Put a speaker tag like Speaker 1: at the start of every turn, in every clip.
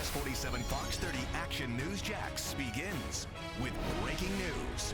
Speaker 1: CBS 47 Fox 30 Action News Jax begins with breaking news.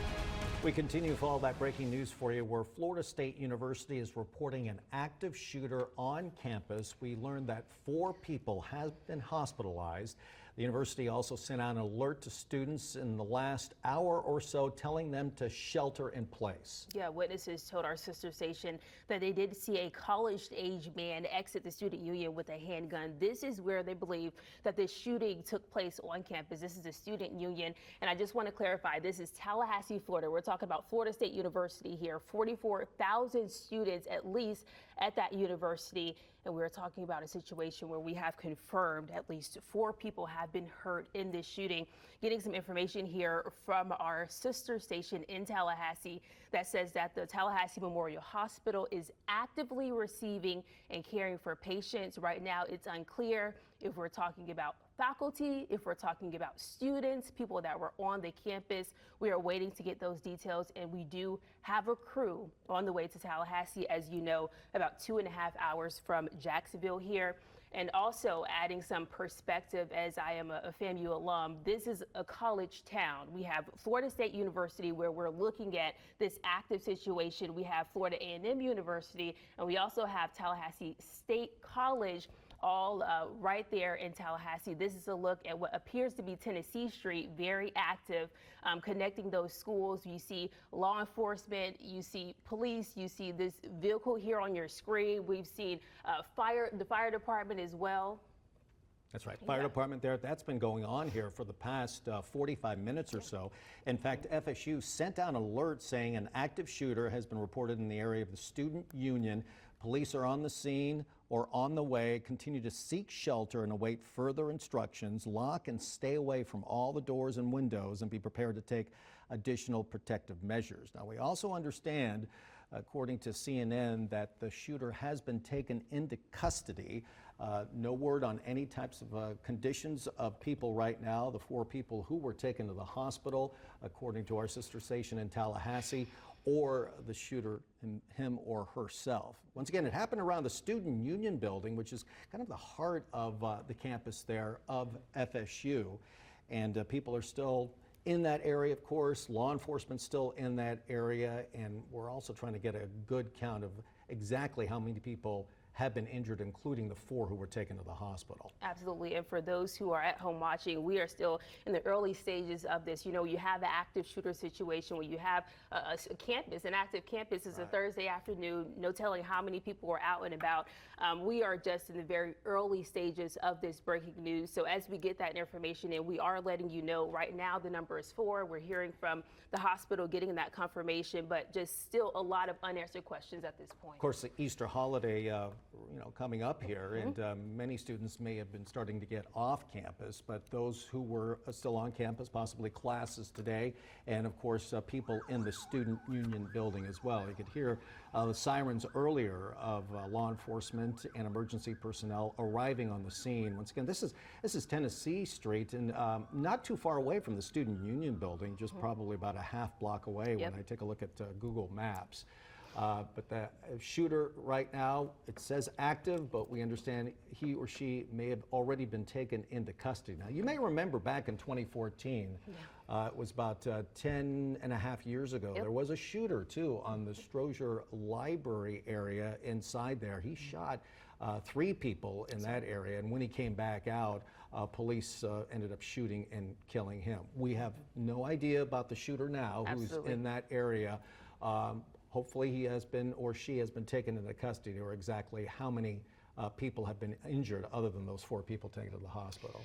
Speaker 2: We continue with all that breaking news for you, where Florida State University is reporting an active shooter on campus. We learned that 4 people have been hospitalized. The university also sent out an alert to students in the last hour or so, telling them to shelter in place.
Speaker 3: Yeah, witnesses told our sister station that they did see a college-age man exit the student union with a handgun. This is where they believe that this shooting took place on campus. This is a student union, and I just want to clarify, this is Tallahassee, Florida. We're talking about Florida State University here, 44,000 students at least at that university, and we're talking about a situation where we have confirmed at least 4 people have been hurt in this shooting. Getting some information here from our sister station in Tallahassee that says that the Tallahassee Memorial Hospital is actively receiving and caring for patients. Right now, it's unclear if we're talking about faculty, if we're talking about students, people that were on the campus. We are waiting to get those details, and we do have a crew on the way to Tallahassee, as you know, about 2.5 hours from Jacksonville here. And also adding some perspective, as I am a FAMU alum, this is a college town. We have Florida State University, where we're looking at this active situation. We have Florida A&M University, and we also have Tallahassee State College, all right there in Tallahassee. This is a look at what appears to be Tennessee Street, very active, connecting those schools. You see law enforcement, you see police, you see this vehicle here on your screen. We've seen the fire department as well.
Speaker 2: That's right. Fire department there. That's been going on here for the past 45 minutes or so. In fact, FSU sent out an alert saying an active shooter has been reported in the area of the student union. Police are on the scene or on the way. Continue to seek shelter and await further instructions. Lock and stay away from all the doors and windows and be prepared to take additional protective measures. Now, we also understand, according to CNN, that the shooter has been taken into custody. No word on any types of conditions of people right now. The 4 people who were taken to the hospital, according to our sister station in Tallahassee, or the shooter, him or herself. Once again, it happened around the Student Union building, which is kind of the heart of the campus there of FSU. And people are still in that area, of course. Law enforcement still in that area. And we're also trying to get a good count of exactly how many people have been injured, including the 4 who were taken to the hospital.
Speaker 3: Absolutely. And for those who are at home watching, we are still in the early stages of this. You know, you have the active shooter situation where you have a campus, an active campus. Is a Thursday afternoon, no telling how many people are out and about. We are just in the very early stages of this breaking news. So as we get that information in, we are letting you know. Right now, the number is 4. We're hearing from the hospital, getting that confirmation, but just still a lot of unanswered questions at this point.
Speaker 2: Of course, the Easter holiday coming up here, and many students may have been starting to get off campus, but those who were still on campus, possibly classes today, and of course people in the student union building as well. You could hear the sirens earlier of law enforcement and emergency personnel arriving on the scene. Once again, this is Tennessee Street, and not too far away from the student union building, just probably about a half block away when I take a look at Google Maps. But the shooter right now, it says active, but we understand he or she may have already been taken into custody. Now, you may remember back in 2014, it was about 10 and a half years ago, there was a shooter too on the Strozier Library area inside there. He shot 3 people in that area, and when he came back out, police ended up shooting and killing him. We have no idea about the shooter now who's in that area. Hopefully he has been or she has been taken into custody, or exactly how many people have been injured other than those 4 people taken to the hospital.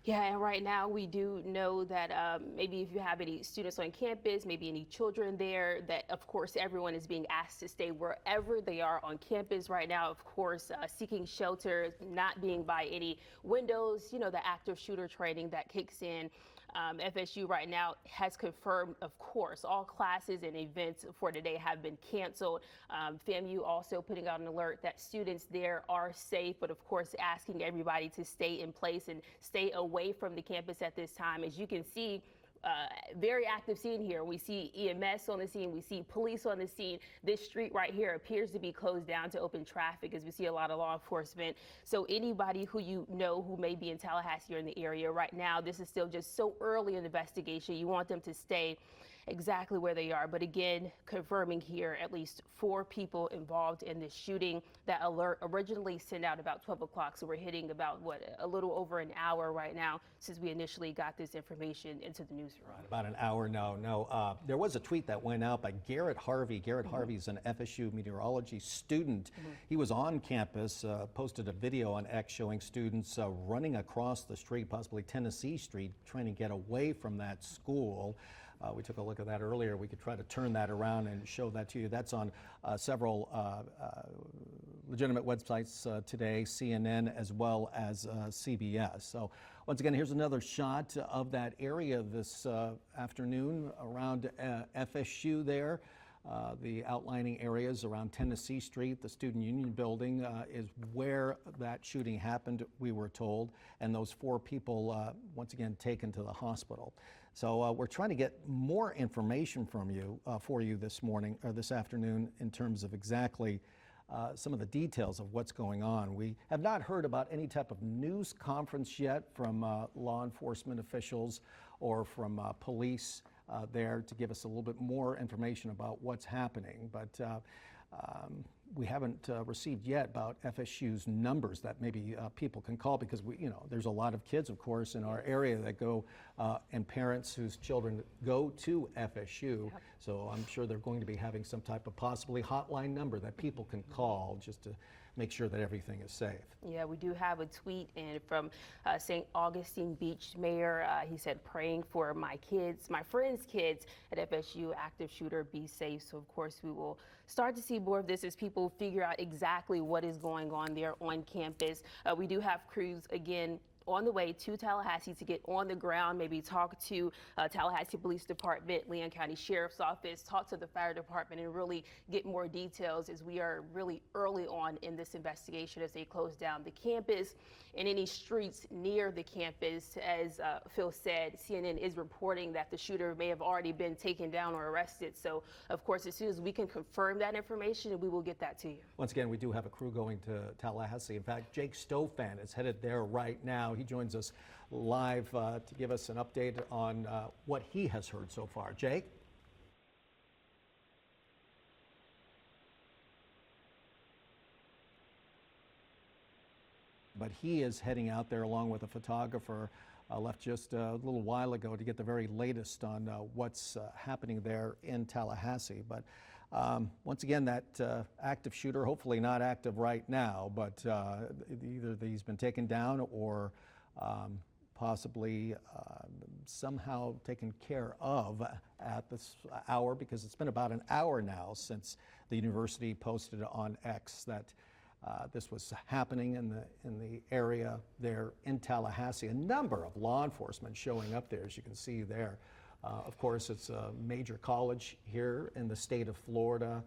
Speaker 3: Yeah, and right now we do know that maybe if you have any students on campus, maybe any children there, that of course everyone is being asked to stay wherever they are on campus right now. Of course, seeking shelter, not being by any windows, you know, the active shooter training that kicks in. FSU right now has confirmed, of course, all classes and events for today have been canceled. FAMU also putting out an alert that students there are safe, but of course asking everybody to stay in place and stay away from the campus at this time. As you can see, very active scene here. We see EMS on the scene, we see police on the scene. This street right here appears to be closed down to open traffic as we see a lot of law enforcement. So anybody who you know who may be in Tallahassee or in the area right now, this is still just so early in the investigation. You want them to stay exactly where they are. But again, confirming here at least 4 people involved in this shooting. That alert originally sent out about 12 o'clock. So we're hitting about, a little over an hour right now since we initially got this information into the newsroom.
Speaker 2: Right, about an hour now. No, there was a tweet that went out by Garrett Harvey. Garrett Harvey's an FSU meteorology student. He was on campus, posted a video on X showing students running across the street, possibly Tennessee Street, trying to get away from that school. We took a look at that earlier. We could try to turn that around and show that to you. That's on several legitimate websites today, CNN as well as CBS. So once again, here's another shot of that area this afternoon around FSU there. The outlining areas around Tennessee Street, the Student Union building is where that shooting happened, we were told, and those 4 people once again taken to the hospital. So we're trying to get more information from you for you this morning or this afternoon in terms of exactly some of the details of what's going on. We have not heard about any type of news conference yet from law enforcement officials or from police there to give us a little bit more information about what's happening. But we haven't received yet about FSU's numbers that maybe people can call, because there's a lot of kids, of course, in our area that go and parents whose children go to FSU. Yep. So I'm sure they're going to be having some type of possibly hotline number that people can call just to make sure that everything is safe.
Speaker 3: Yeah, we do have a tweet in from St. Augustine Beach Mayor. He said, praying for my kids, my friends' kids at FSU, active shooter, be safe. So of course we will start to see more of this as people figure out exactly what is going on there on campus. We do have crews again on the way to Tallahassee to get on the ground, maybe talk to Tallahassee Police Department, Leon County Sheriff's Office, talk to the fire department, and really get more details as we are really early on in this investigation as they close down the campus and any streets near the campus. As Phil said, CNN is reporting that the shooter may have already been taken down or arrested. So of course, as soon as we can confirm that information, we will get that to you.
Speaker 2: Once again, we do have a crew going to Tallahassee. In fact, Jake Stofan is headed there right now. He joins us live to give us an update on what he has heard so far. Jake? But he is heading out there along with a photographer, left just a little while ago to get the very latest on what's happening there in Tallahassee. But once again, that active shooter, hopefully not active right now, but either he's been taken down or possibly somehow taken care of at this hour, because it's been about an hour now since the university posted on X that this was happening in the area there in Tallahassee. A number of law enforcement showing up there, as you can see there. Of course, it's a major college here in the state of Florida.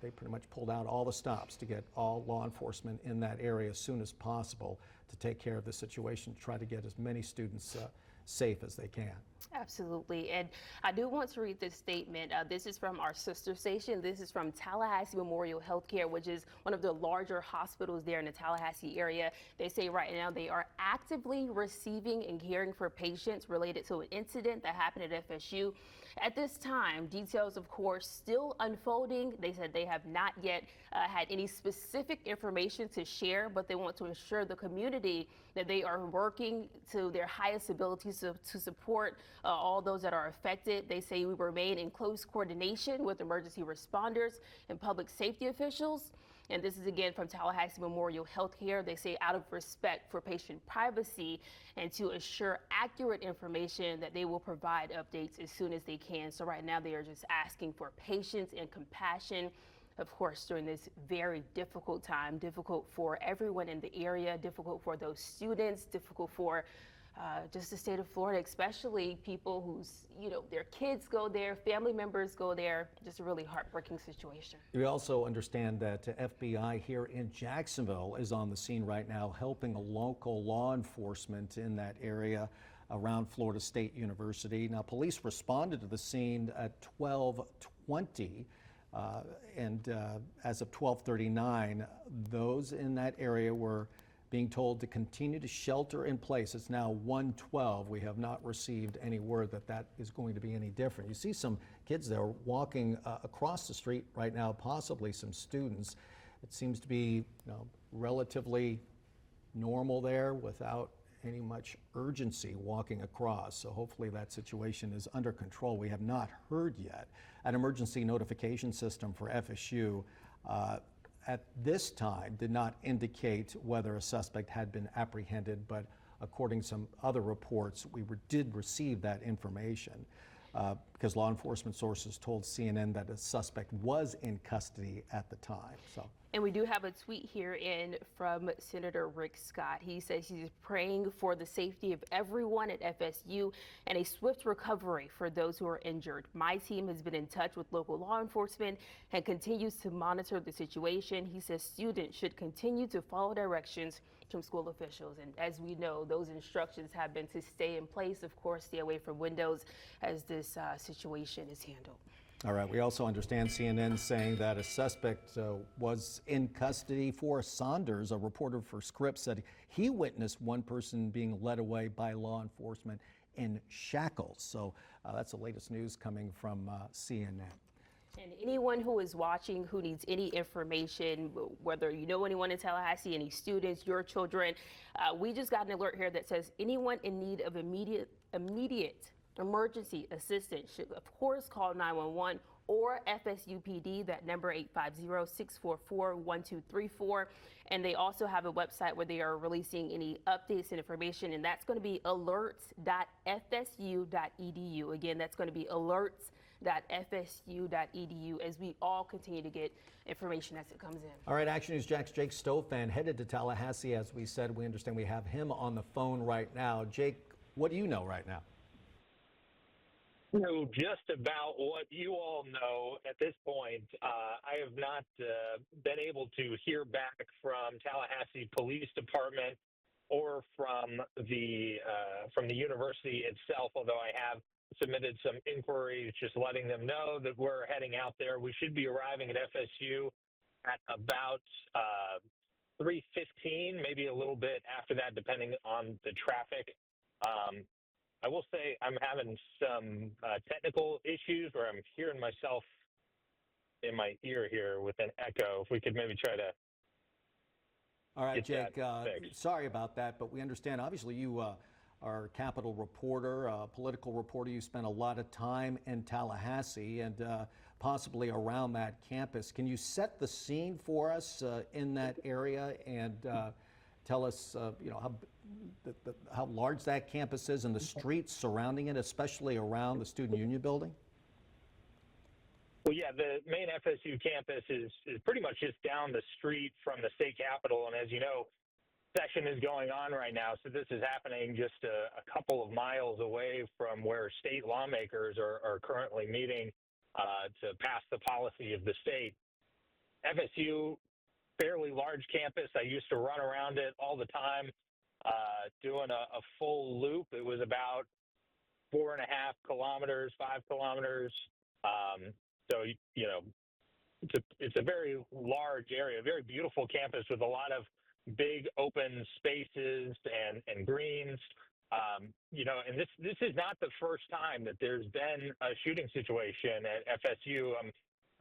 Speaker 2: They pretty much pulled out all the stops to get all law enforcement in that area as soon as possible to take care of the situation, to try to get as many students safe as they can.
Speaker 3: Absolutely. And I do want to read this statement. This is from our sister station. This is from Tallahassee Memorial Healthcare, which is one of the larger hospitals there in the Tallahassee area. They say right now they are actively receiving and caring for patients related to an incident that happened at FSU. At this time, details, of course, still unfolding. They said they have not yet had any specific information to share, but they want to assure the community that they are working to their highest abilities to support all those that are affected. They say we remain in close coordination with emergency responders and public safety officials. And this is again from Tallahassee Memorial Healthcare. They say out of respect for patient privacy and to assure accurate information that they will provide updates as soon as they can. So right now they are just asking for patience and compassion, of course, during this very difficult time, difficult for everyone in the area, difficult for those students, difficult for just the state of Florida, especially people whose, their kids go there, family members go there. Just a really heartbreaking situation.
Speaker 2: We also understand that FBI here in Jacksonville is on the scene right now, helping a local law enforcement in that area. around Florida State University. Now, police responded to the scene at 12:20. And as of 12:39, those in that area were being told to continue to shelter in place. It's now 1:12. We have not received any word that that is going to be any different. You see some kids there walking across the street right now, possibly some students. It seems to be, relatively normal there without any much urgency walking across. So hopefully that situation is under control. We have not heard yet. An emergency notification system for FSU at this time did not indicate whether a suspect had been apprehended, but according to some other reports, we did receive that information because law enforcement sources told CNN that a suspect was in custody at the time.
Speaker 3: And we do have a tweet here in from Senator Rick Scott. He says he's praying for the safety of everyone at FSU and a swift recovery for those who are injured. My team has been in touch with local law enforcement and continues to monitor the situation. He says students should continue to follow directions from school officials. And as we know, those instructions have been to stay in place, of course, stay away from windows as this situation is handled.
Speaker 2: All right. We also understand CNN saying that a suspect was in custody. Forrest Saunders, a reporter for Scripps, said he witnessed one person being led away by law enforcement in shackles. So that's the latest news coming from CNN.
Speaker 3: And anyone who is watching who needs any information, whether you know anyone in Tallahassee, any students, your children, we just got an alert here that says anyone in need of immediate emergency assistance should, of course, call 911 or FSU PD, that number 850-644-1234. And they also have a website where they are releasing any updates and information, and that's going to be alerts.fsu.edu. Again, that's going to be alerts.fsu.edu as we all continue to get information as it comes in.
Speaker 2: All right, Action News Jack's Jake Stofan headed to Tallahassee. As we said, we understand we have him on the phone right now. Jake, what do you know right now?
Speaker 4: know just about what you all know at this point. I have not been able to hear back from Tallahassee Police Department or from the university itself, although I have submitted some inquiries just letting them know that we're heading out there. We should be arriving at FSU at about 3:15, maybe a little bit after that, depending on the traffic. I will say I'm having some technical issues where I'm hearing myself in my ear here with an echo. If we could maybe try to.
Speaker 2: All right, Jake, sorry about that, but we understand, obviously, you are a Capitol reporter, a political reporter. You spent a lot of time in Tallahassee and possibly around that campus. Can you set the scene for us in that area and tell us, how large that campus is and the streets surrounding it, especially around the Student Union building?
Speaker 4: Well, yeah, the main FSU campus is pretty much just down the street from the state capitol. And as you know, session is going on right now. So this is happening just a couple of miles away from where state lawmakers are currently meeting to pass the policy of the state. FSU, fairly large campus. I used to run around it all the time, doing a full loop. It was about 4.5 kilometers, 5 kilometers. So, it's a very large area, very beautiful campus with a lot of big open spaces and greens. And this is not the first time that there's been a shooting situation at FSU. I'm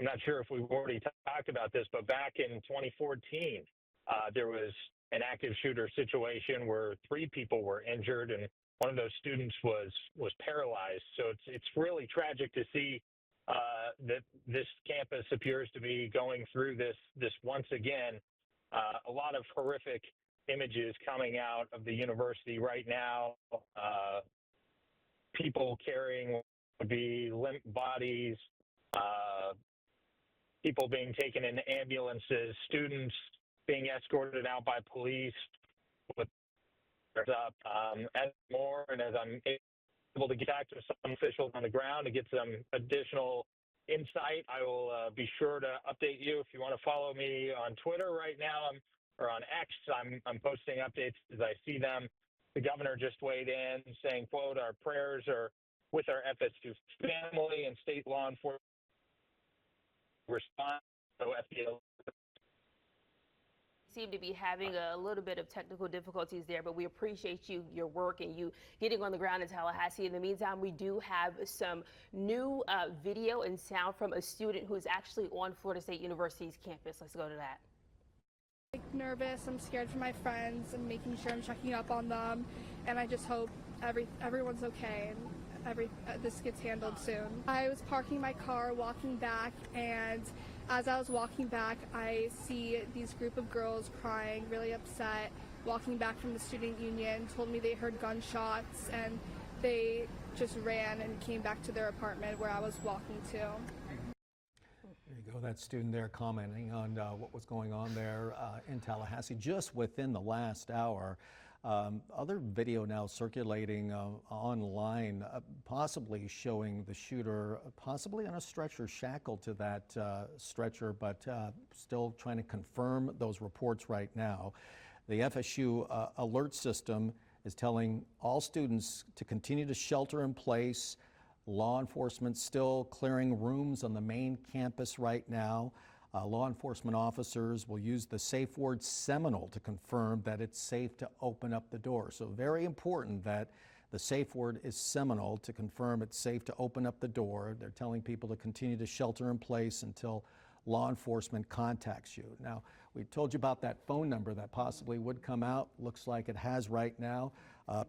Speaker 4: not sure if we've already talked about this, but back in 2014, there was an active shooter situation where 3 people were injured, and one of those students was paralyzed. So it's really tragic to see that this campus appears to be going through this once again. A lot of horrific images coming out of the university right now. People carrying what would be limp bodies, people being taken in ambulances, students being escorted out by police with up. As more and as I'm able to get back to some officials on the ground to get some additional insight, I will be sure to update you. If you want to follow me on Twitter right now or on X, I'm posting updates as I see them. the governor just weighed in saying, quote, "Our prayers are with our FSU family and state law enforcement response." So FDL
Speaker 3: seem to be having a little bit of technical difficulties there, but we appreciate your work and you getting on the ground in Tallahassee. In the meantime, we do have some new video and sound from a student who's actually on Florida State University's campus. Let's go to that.
Speaker 5: Nervous, I'm scared for my friends and making sure I'm checking up on them, and I just hope everyone's okay and this gets handled soon. I was parking my car, walking back, and as I was walking back, I see these group of girls crying, really upset, walking back from the student union, told me they heard gunshots, and they just ran and came back to their apartment where I was walking to.
Speaker 2: There you go, that student there commenting on what was going on there in Tallahassee just within the last hour. Other video now circulating online, possibly showing the shooter possibly on a stretcher, shackled to that stretcher, but still trying to confirm those reports right now. The FSU alert system is telling all students to continue to shelter in place. Law enforcement still clearing rooms on the main campus right now. Law enforcement officers will use the safe word Seminole to confirm that it's safe to open up the door. So very important that the safe word is Seminole to confirm it's safe to open up the door. They're telling people to continue to shelter in place until law enforcement contacts you. Now, we told you about that phone number that possibly would come out. Looks like it has right now.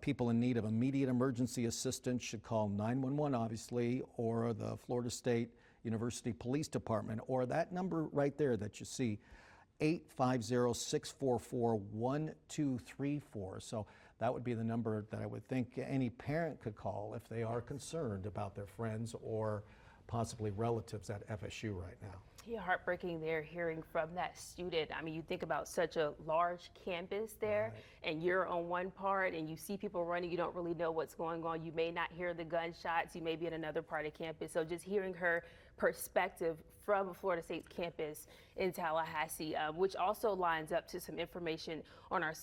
Speaker 2: People in need of immediate emergency assistance should call 911, obviously, or the Florida State University Police Department, or that number right there that you see, 850-644-1234. So that would be the number that I would think any parent could call if they are concerned about their friends or possibly relatives at FSU right now.
Speaker 3: Yeah, heartbreaking there hearing from that student. I mean, you think about such a large campus there, right, and you're on one part and you see people running, you don't really know what's going on. You may not hear the gunshots, you may be in another part of campus. So just hearing her perspective from Florida State's campus in Tallahassee, which also lines up to some information on our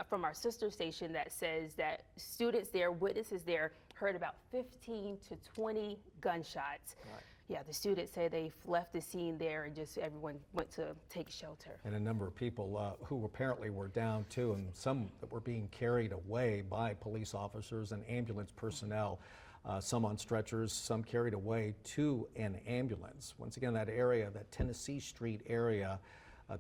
Speaker 3: from our sister station that says that students there, witnesses there, heard about 15 to 20 gunshots. Right. Yeah, the students say they left the scene there and just everyone went to take shelter.
Speaker 2: And a number of people who apparently were down too, and some that were being carried away by police officers and ambulance personnel. Some on stretchers, some carried away to an ambulance. Once again, that area, that Tennessee Street area,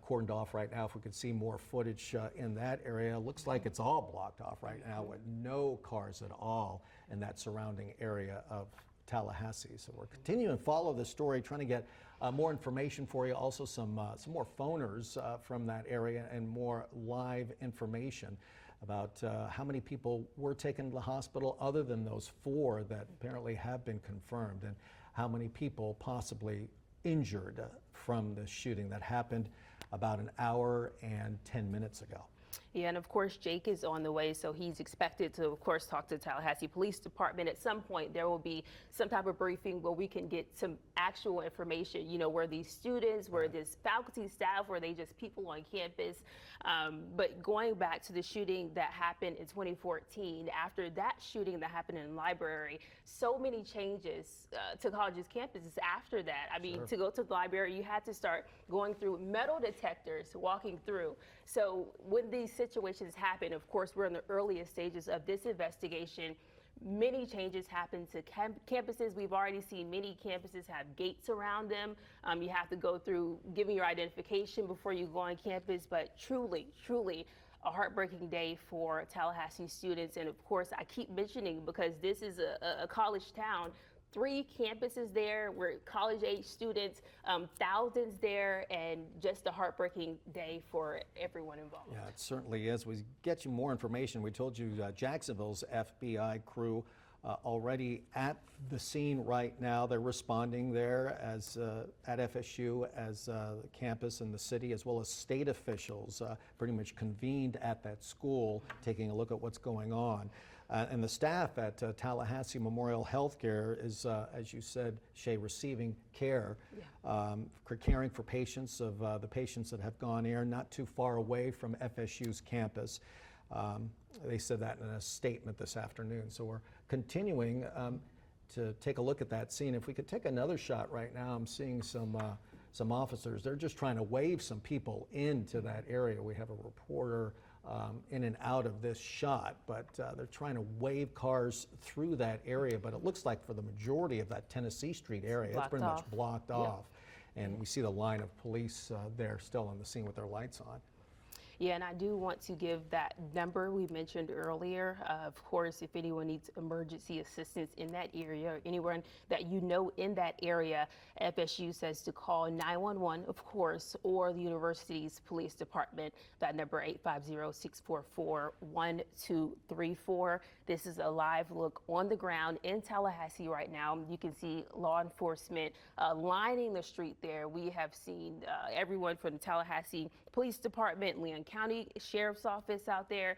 Speaker 2: cordoned off right now. If we could see more footage in that area, looks like it's all blocked off right now with no cars at all in that surrounding area of Tallahassee. So we're continuing to follow this story, trying to get more information for you. Also some more phoners from that area and more live information about how many people were taken to the hospital other than those 4 that apparently have been confirmed, and how many people possibly injured from the shooting that happened about an hour and 10 minutes ago.
Speaker 3: Yeah, and of course, Jake is on the way, so he's expected to, of course, talk to the Tallahassee Police Department. At some point, there will be some type of briefing where we can get some actual information, you know, were these students, were this faculty staff, were they just people on campus? But going back to the shooting that happened in 2014, after that shooting that happened in the library, so many changes to colleges' campuses after that. I mean, to go to the library, you had to start going through metal detectors, walking through. So when these situations happen, of course, we're in the earliest stages of this investigation. Many changes happen to campuses. We've already seen many campuses have gates around them. You have to go through giving your identification before you go on campus, but truly, truly a heartbreaking day for Tallahassee students. And of course, I keep mentioning because this is a college town. 3 campuses there, we're college-age students, thousands there, and just a heartbreaking day for everyone involved.
Speaker 2: Yeah, it certainly is. We get you more information. We told you Jacksonville's FBI crew already at the scene right now. They're responding there as at FSU as the campus and the city, as well as state officials pretty much convened at that school, taking a look at what's going on. And the staff at Tallahassee Memorial Healthcare is, as you said, Shay, receiving care, for caring for patients of the patients that have gone there, not too far away from FSU's campus. They said that in a statement this afternoon. So we're continuing to take a look at that scene. If we could take another shot right now, I'm seeing some officers. They're just trying to wave some people into that area. We have a reporter in and out of this shot, but they're trying to wave cars through that area. But it looks like for the majority of that Tennessee Street area, it's pretty much blocked off. And we see the line of police there still on the scene with their lights on.
Speaker 3: Yeah, and I do want to give that number we mentioned earlier. Of course, if anyone needs emergency assistance in that area or anyone that you know in that area, FSU says to call 911, of course, or the university's police department. That number 850-644-1234. This is a live look on the ground in Tallahassee right now. You can see law enforcement lining the street there. We have seen everyone from the Tallahassee Police Department, Leon County Sheriff's Office out there.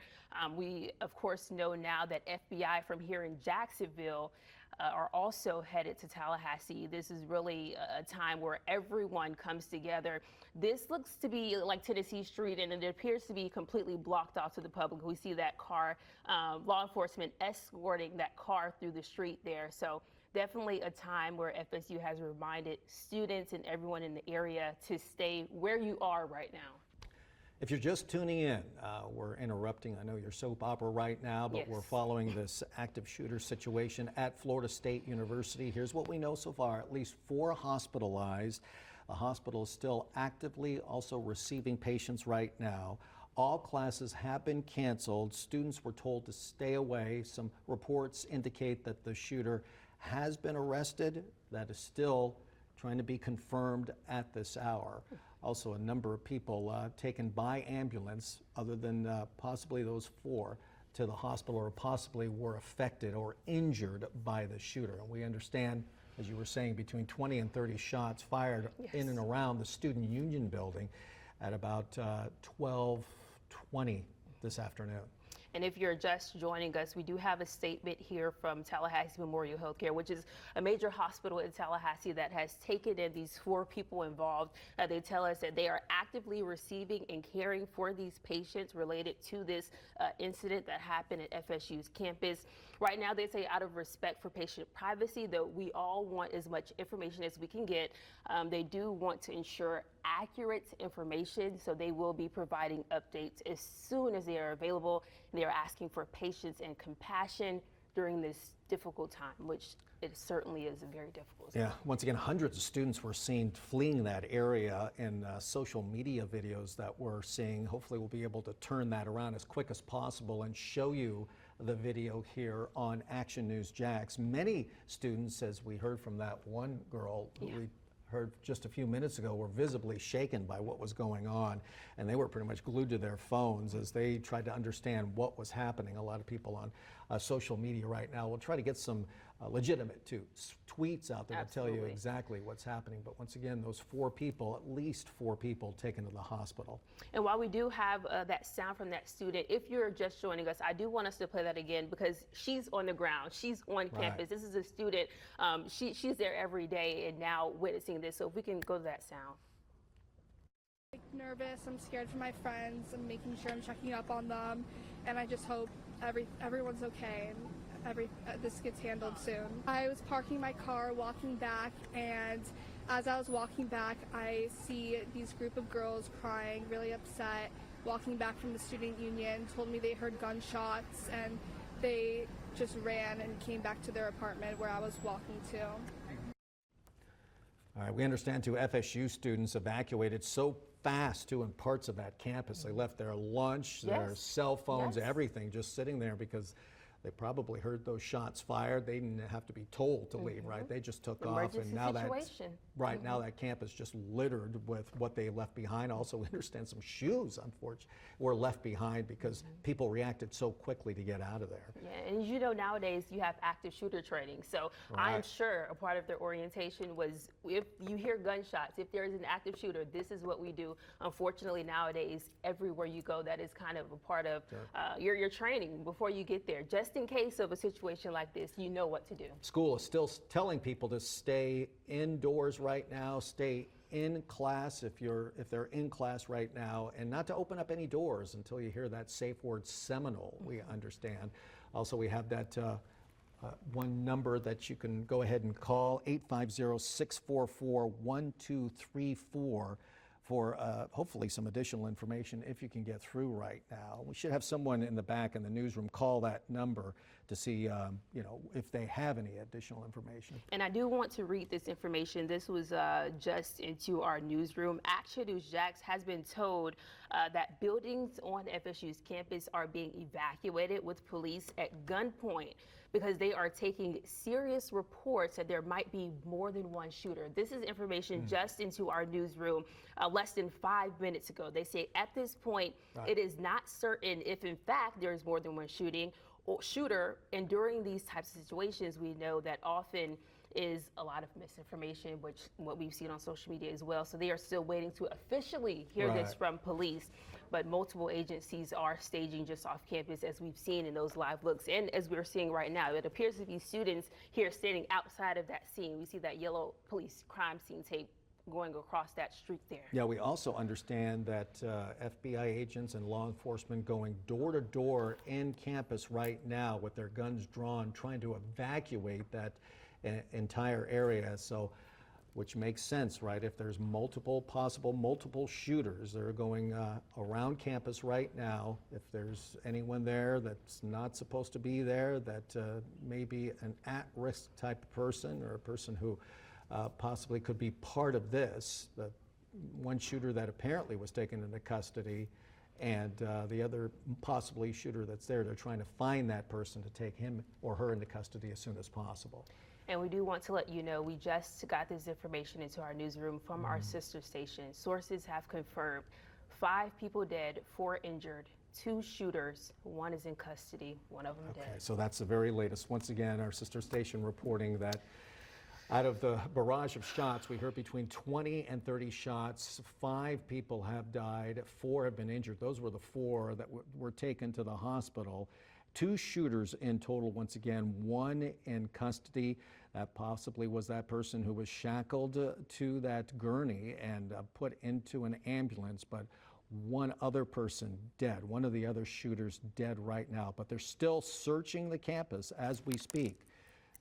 Speaker 3: We, of course, know now that FBI from here in Jacksonville are also headed to Tallahassee. This is really a time where everyone comes together. This looks to be like Tennessee Street, and it appears to be completely blocked off to the public. We see that car, law enforcement escorting that car through the street there. So definitely a time where FSU has reminded students and everyone in the area to stay where you are right now.
Speaker 2: If you're just tuning in, we're interrupting, I know your soap opera right now, but we're following this active shooter situation at Florida State University. Here's what we know so far: at least 4 hospitalized. The hospital is still actively also receiving patients right now. All classes have been canceled. Students were told to stay away. Some reports indicate that the shooter has been arrested. That is still trying to be confirmed at this hour. Also, a number of people taken by ambulance, other than possibly those 4, to the hospital, or possibly were affected or injured by the shooter. And we understand, as you were saying, between 20 and 30 shots fired in and around the Student Union building at about 12:20 this afternoon.
Speaker 3: And if you're just joining us, we do have a statement here from Tallahassee Memorial Healthcare, which is a major hospital in Tallahassee that has taken in these 4 people involved. They tell us that they are actively receiving and caring for these patients related to this incident that happened at FSU's campus. Right now, they say out of respect for patient privacy, though we all want as much information as we can get, they do want to ensure accurate information, so they will be providing updates as soon as they are available. They are asking for patience and compassion during this difficult time, which it certainly is a very difficult time.
Speaker 2: Yeah, once again, hundreds of students were seen fleeing that area in social media videos that we're seeing. Hopefully we'll be able to turn that around as quick as possible and show you the video here on Action News Jax. Many students, as we heard from that one girl who we heard just a few minutes ago, were visibly shaken by what was going on, and they were pretty much glued to their phones as they tried to understand what was happening. A lot of people on social media right now will try to get some legitimate tweets out there to tell you exactly what's happening. But once again, those 4 people, at least 4 people, taken to the hospital. And
Speaker 3: while we do have that sound from that student, if you're just joining us, I do want us to play that again, because she's on the ground, she's on campus. This is a student, she's there every day and now witnessing this. So if we can go to that sound.
Speaker 5: Nervous, I'm scared for my friends, I'm making sure I'm checking up on them, and I just hope everyone's okay and this gets handled soon. I was parking my car, walking back, and as I was walking back, I see these group of girls crying, really upset, walking back from the student union, told me they heard gunshots, and they just ran and came back to their apartment where I was walking to.
Speaker 2: All right, we understand too, FSU students evacuated so fast too in parts of that campus. They left their lunch, their cell phones, everything just sitting there because they probably heard those shots fired. They didn't have to be told to leave, right? They just took off, and now now that campus just littered with what they left behind. Also, we understand some shoes, unfortunately, were left behind because people reacted so quickly to get out of there.
Speaker 3: Yeah, and you know, nowadays you have active shooter training, so I'm sure a part of their orientation was, if you hear gunshots, if there is an active shooter, this is what we do. Unfortunately, nowadays, everywhere you go, that is kind of a part of your training before you get there. Just in case of a situation like this, you know what to do.
Speaker 2: School is still telling people to stay indoors right now, stay in class, if they're in class right now, and not to open up any doors until you hear that safe word seminal, we understand. Also, we have that one number that you can go ahead and call, 850-644-1234, for hopefully some additional information if you can get through right now. We should have someone in the back in the newsroom call that number to see if they have any additional information.
Speaker 3: And I do want to read this information. This was just into our newsroom. Action News Jax has been told that buildings on FSU's campus are being evacuated with police at gunpoint because they are taking serious reports that there might be more than one shooter. This is information just into our newsroom less than 5 minutes ago. They say at this point, it is not certain if in fact there is more than one shooter. And during these types of situations, we know that often is a lot of misinformation, which what we've seen on social media as well. So they are still waiting to officially hear this from police. But multiple agencies are staging just off campus, as we've seen in those live looks. And as we're seeing right now, it appears to be students here standing outside of that scene. We see that yellow police crime scene tape going across that street there.
Speaker 2: Yeah, we also understand that FBI agents and law enforcement going door to door in campus right now with their guns drawn, trying to evacuate that entire area. So, which makes sense, right? If there's multiple shooters that are going around campus right now, if there's anyone there that's not supposed to be there, that may be an at-risk type of person or a person who possibly could be part of this. The one shooter that apparently was taken into custody, and the other possibly shooter that's there, they're trying to find that person to take him or her into custody as soon as possible.
Speaker 3: And we do want to let you know, we just got this information into our newsroom from our sister station. Sources have confirmed 5 people dead, 4 injured, 2 shooters, 1 is in custody, 1 of them dead.
Speaker 2: Okay, so that's the very latest. Once again, our sister station reporting that out of the barrage of shots, we heard between 20 and 30 shots. 5 people have died, 4 have been injured. Those were the 4 that were taken to the hospital. 2 shooters in total, once again, 1 in custody. That possibly was that person who was shackled to that gurney and put into an ambulance, but 1 other person dead, 1 of the other shooters dead right now. But they're still searching the campus as we speak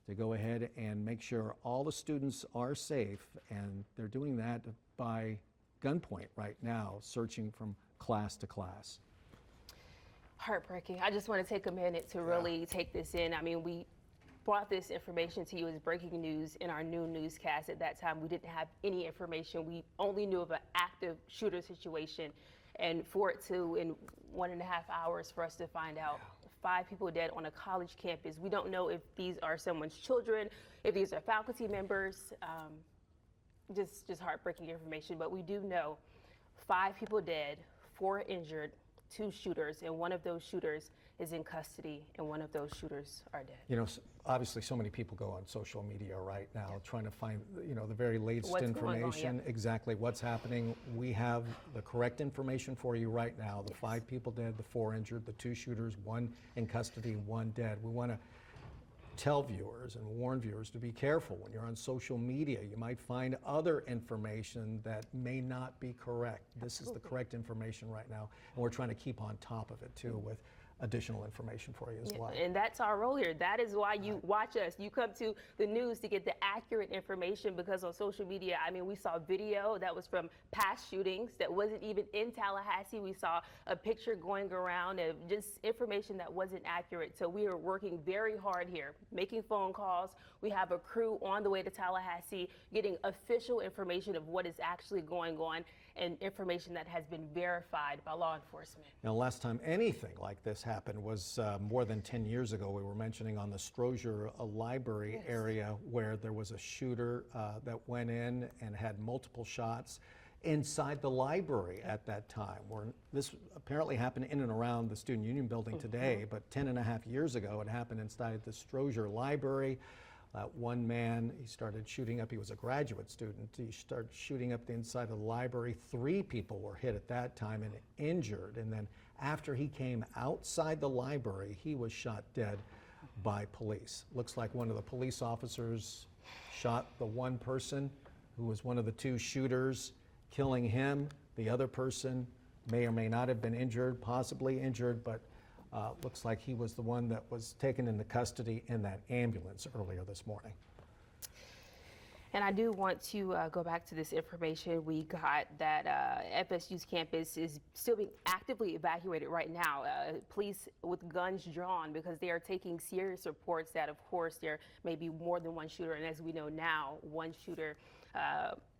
Speaker 2: to go ahead and make sure all the students are safe, and they're doing that by gunpoint right now, searching from class to class.
Speaker 3: Heartbreaking. I just want to take a minute to really take this in. I mean, we brought this information to you as breaking news in our noon newscast. At that time, we didn't have any information. We only knew of an active shooter situation, and for it to, in 1.5 hours, for us to find out 5 people dead on a college campus. We don't know if these are someone's children, if these are faculty members. Just heartbreaking information. But we do know 5 people dead, 4 injured, 2 shooters, and 1 of those shooters is in custody, and 1 of those shooters are dead.
Speaker 2: You know, obviously so many people go on social media right now trying to find, the very latest
Speaker 3: What's
Speaker 2: information,
Speaker 3: going on,
Speaker 2: exactly what's happening. We have the correct information for you right now. The 5 people dead, the 4 injured, the 2 shooters, 1 in custody, 1 dead. We want to tell viewers and warn viewers to be careful when you're on social media. You might find other information that may not be correct. This is the correct information right now, and we're trying to keep on top of it too with additional information for you as well.
Speaker 3: And that's our role here. That is why you watch us. You come to the news to get the accurate information, because on social media, I mean, we saw video that was from past shootings that wasn't even in Tallahassee. We saw a picture going around of just information that wasn't accurate. So we are working very hard here, making phone calls. We have a crew on the way to Tallahassee getting official information of what is actually going on and information that has been verified by law enforcement.
Speaker 2: Now, last time anything like this happened was more than 10 years ago. We were mentioning on the Strozier Library area where there was a shooter that went in and had multiple shots inside the library at that time. This apparently happened in and around the Student Union building today, but 10.5 years ago it happened inside the Strozier Library. One man, he started shooting up. He was a graduate student. He started shooting up the inside of the library. 3 people were hit at that time and injured. And then after he came outside the library, he was shot dead by police. Looks like one of the police officers shot the one person who was one of the two shooters, killing him. The other person may or may not have been injured, possibly injured, but looks like he was the one that was taken into custody in that ambulance earlier this morning.
Speaker 3: And I do want to go back to this information we got that FSU's campus is still being actively evacuated right now. Police with guns drawn because they are taking serious reports that, of course, there may be more than one shooter. And as we know now, one shooter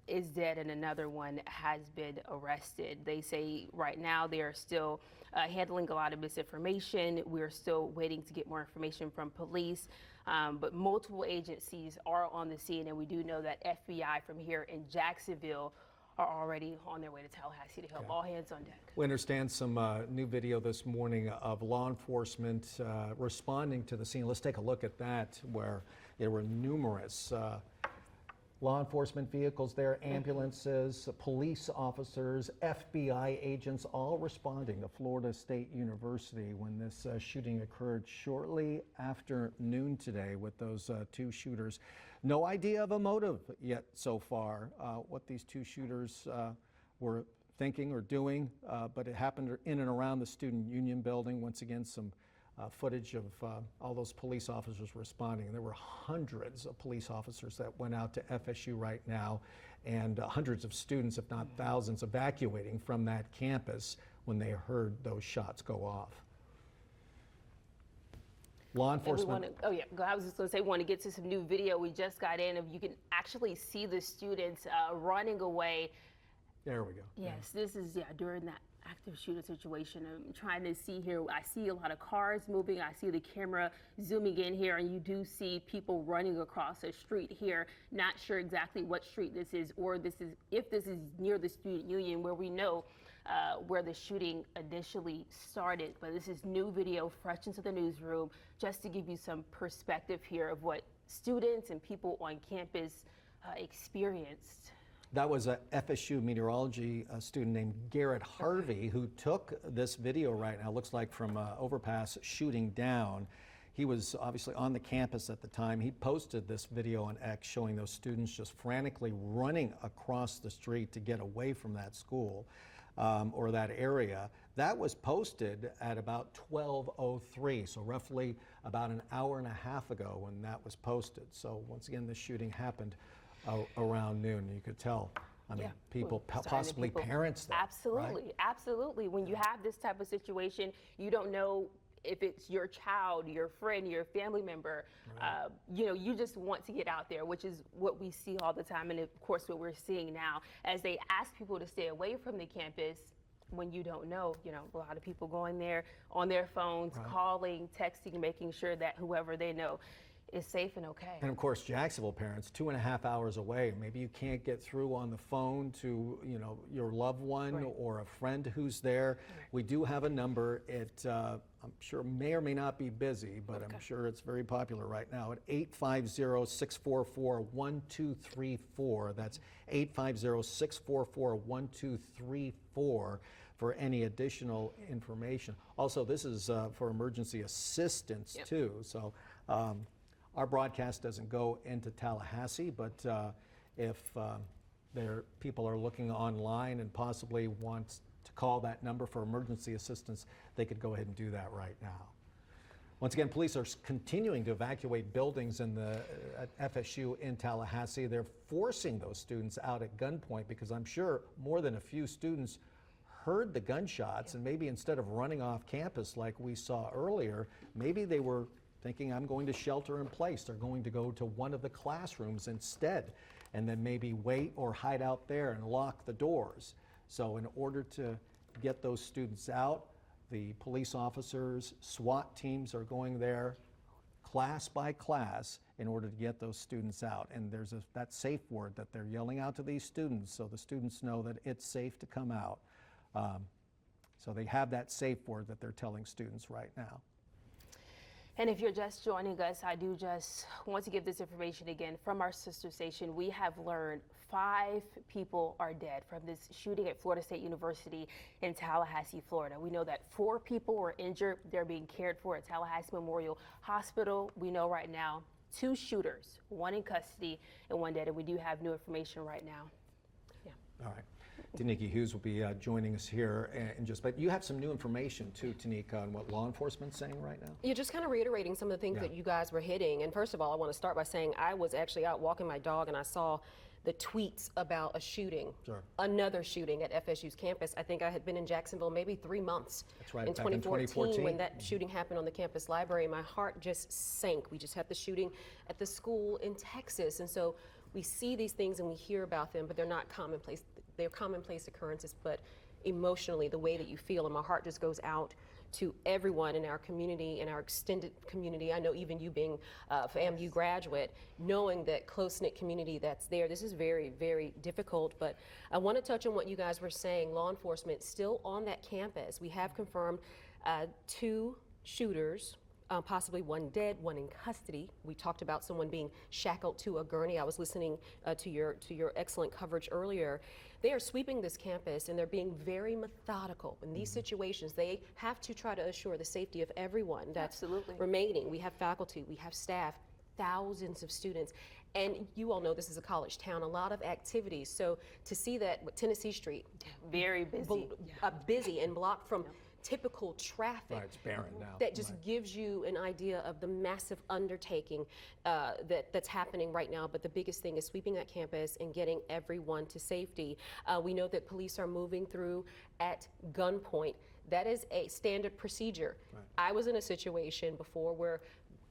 Speaker 3: is dead and another one has been arrested. They say right now they are still handling a lot of misinformation. We're still waiting to get more information from police. But multiple agencies are on the scene, and we do know that FBI from here in Jacksonville are already on their way to Tallahassee to help.
Speaker 2: Okay.
Speaker 3: All hands on deck.
Speaker 2: We understand some new video this morning of law enforcement responding to the scene. Let's take a look at that, where there were numerous law enforcement vehicles there, ambulances, police officers, FBI agents, all responding to Florida State University when this shooting occurred shortly after noon today with those two shooters. No idea of a motive yet so far, what these two shooters were thinking or doing, but it happened in and around the Student Union building. Once again, some footage of all those police officers responding. There were hundreds of police officers that went out to FSU right now, and hundreds of students, if not thousands, evacuating from that campus when they heard those shots go off. Law enforcement.
Speaker 3: I was just going to say, we want to get to some new video we just got in. If you can actually see the students running away.
Speaker 2: There we go.
Speaker 3: Yes, this is during that active shooter situation. I'm trying to see here. I see a lot of cars moving. I see the camera zooming in here, and you do see people running across a street here. Not sure exactly what street this is, or if this is near the Student Union, where we know where the shooting initially started. But this is new video, fresh into the newsroom, just to give you some perspective here of what students and people on campus experienced.
Speaker 2: That was a FSU meteorology student named Garrett Harvey who took this video right now, looks like from overpass shooting down. He was obviously on the campus at the time. He posted this video on X showing those students just frantically running across the street to get away from that school or that area. That was posted at about 12:03, so roughly about an hour and a half ago when that was posted. So once again, this shooting happened around noon. You could tell, I mean, people, possibly parents there.
Speaker 3: Absolutely,
Speaker 2: right?
Speaker 3: Absolutely. When you have this type of situation, you don't know if it's your child, your friend, your family member.
Speaker 2: Right.
Speaker 3: You just want to get out there, which is what we see all the time, and of course what we're seeing now as they ask people to stay away from the campus. When you don't know, a lot of people going there on their phones,
Speaker 2: right,
Speaker 3: calling, texting, making sure that whoever they know is safe and okay.
Speaker 2: And of course, Jacksonville parents, 2.5 hours away. Maybe you can't get through on the phone to your loved one, right, or a friend who's there. Right. We do have a number. It I'm sure may or may not be busy, but okay, I'm sure it's very popular right now at 850-644-1234. That's 850-644-1234 for any additional information. Also, this is for emergency assistance, yep, too. So. Our broadcast doesn't go into Tallahassee, but if people are looking online and possibly want to call that number for emergency assistance, they could go ahead and do that right now. Once again, police are continuing to evacuate buildings at FSU in Tallahassee. They're forcing those students out at gunpoint because I'm sure more than a few students heard the gunshots, and maybe instead of running off campus like we saw earlier, maybe they were thinking, I'm going to shelter in place. They're going to go to one of the classrooms instead, and then maybe wait or hide out there and lock the doors. So in order to get those students out, the police officers, SWAT teams are going there class by class in order to get those students out. And there's that safe word that they're yelling out to these students so the students know that it's safe to come out. So they have that safe word that they're telling students right now.
Speaker 3: And if you're just joining us, I do just want to give this information again from our sister station. We have learned 5 people are dead from this shooting at Florida State University in Tallahassee, Florida. We know that 4 people were injured. They're being cared for at Tallahassee Memorial Hospital. We know right now 2 shooters, 1 in custody and 1 dead, and we do have new information right now.
Speaker 2: All right. Tanika Hughes will be joining us here in just, but you have some new information too, Tanika, on what law enforcement's saying right now?
Speaker 6: You're just kind of reiterating some of the things that you guys were hitting. And first of all, I want to start by saying I was actually out walking my dog and I saw the tweets about a shooting, another shooting at FSU's campus. I think I had been in Jacksonville maybe 3 months.
Speaker 2: That's right,
Speaker 6: in
Speaker 2: back in
Speaker 6: 2014 when that shooting happened on the campus library. My heart just sank. We just had the shooting at the school in Texas. And so we see these things and we hear about them, but they're not commonplace. They're commonplace occurrences, but emotionally, the way that you feel, and my heart just goes out to everyone in our community, in our extended community. I know even you being a FAMU graduate, knowing that close-knit community that's there, this is very, very difficult. But I want to touch on what you guys were saying. Law enforcement still on that campus. We have confirmed 2 shooters, possibly 1 dead, 1 in custody. We talked about someone being shackled to a gurney. I was listening to your excellent coverage earlier. They are sweeping this campus and they're being very methodical. In these situations, they have to try to assure the safety of everyone that's remaining. We have faculty, we have staff, thousands of students. And you all know this is a college town, a lot of activities. So to see that with Tennessee Street,
Speaker 3: very busy,
Speaker 6: busy and blocked from typical traffic.
Speaker 2: Right, it's barren now.
Speaker 6: That just gives you an idea of the massive undertaking that's happening right now. But the biggest thing is sweeping that campus and getting everyone to safety. We know that police are moving through at gunpoint. That is a standard procedure. Right. I was in a situation before where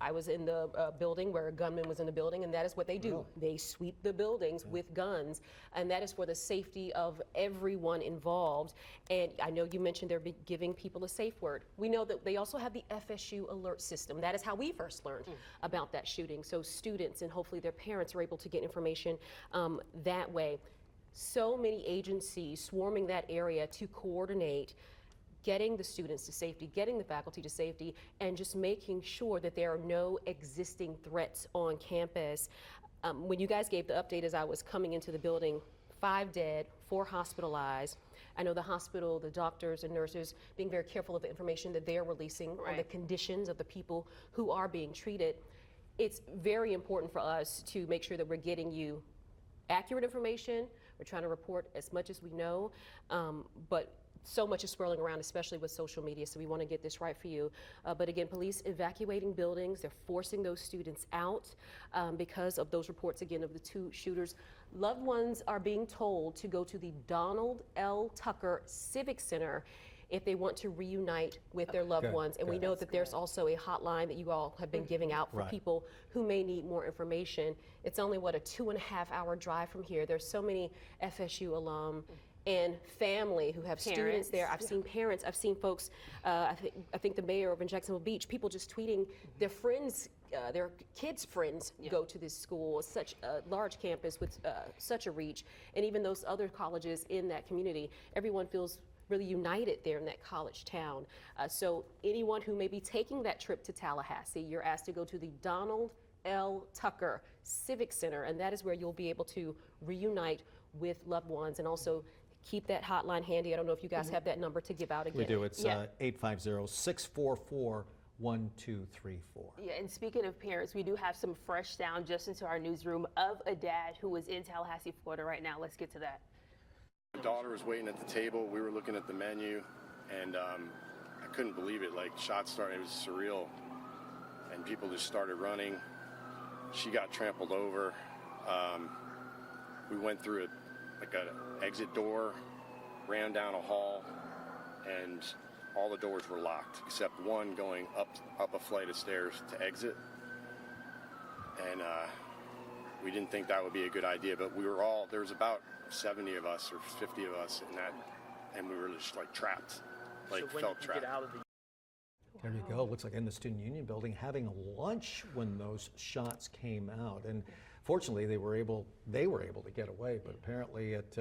Speaker 6: I was in the building where a gunman was in the building, and that is what they do. Really? They sweep the buildings with guns, and that is for the safety of everyone involved. And I know you mentioned they're giving people a safe word. We know that they also have the FSU alert system. That is how we first learned about that shooting. So students and hopefully their parents are able to get information that way. So many agencies swarming that area to coordinate getting the students to safety, getting the faculty to safety, and just making sure that there are no existing threats on campus. When you guys gave the update as I was coming into the building, 5 dead, 4 hospitalized. I know the hospital, the doctors and nurses being very careful of the information that they're releasing on the conditions of the people who are being treated. It's very important for us to make sure that we're getting you accurate information. We're trying to report as much as we know, but so much is swirling around, especially with social media, so we want to get this right for you. But again, police evacuating buildings, they're forcing those students out because of those reports, again, of the 2 shooters. Loved ones are being told to go to the Donald L. Tucker Civic Center if they want to reunite with their loved ones. And we know that there's also a hotline that you all have been giving out for people who may need more information. It's only, what, a 2.5-hour drive from here. There's so many FSU alum and family who have students there. I've seen parents, I've seen folks, I think the mayor over in Jacksonville Beach, people just tweeting their friends, their kids' friends go to this school. It's such a large campus with such a reach. And even those other colleges in that community, everyone feels really united there in that college town. So anyone who may be taking that trip to Tallahassee, you're asked to go to the Donald L. Tucker Civic Center, and that is where you'll be able to reunite with loved ones and also keep that hotline handy. I don't know if you guys have that number to give out again.
Speaker 2: We do. It's 850-644-1234.
Speaker 3: Yeah, and speaking of parents, we do have some fresh sound just into our newsroom of a dad who is in Tallahassee, Florida right now. Let's get to that.
Speaker 7: My daughter was waiting at the table. We were looking at the menu, and I couldn't believe it. Like, shots started. It was surreal, and people just started running. She got trampled over. We went through like an exit door, ran down a hall, and all the doors were locked except one going up a flight of stairs to exit. And we didn't think that would be a good idea, but there was about 70 of us or 50 of us in that, and we were just like trapped, like
Speaker 8: so
Speaker 7: felt trapped.
Speaker 2: There you go. Looks like in the Student Union building having lunch when those shots came out. And fortunately, they were able to get away, but apparently it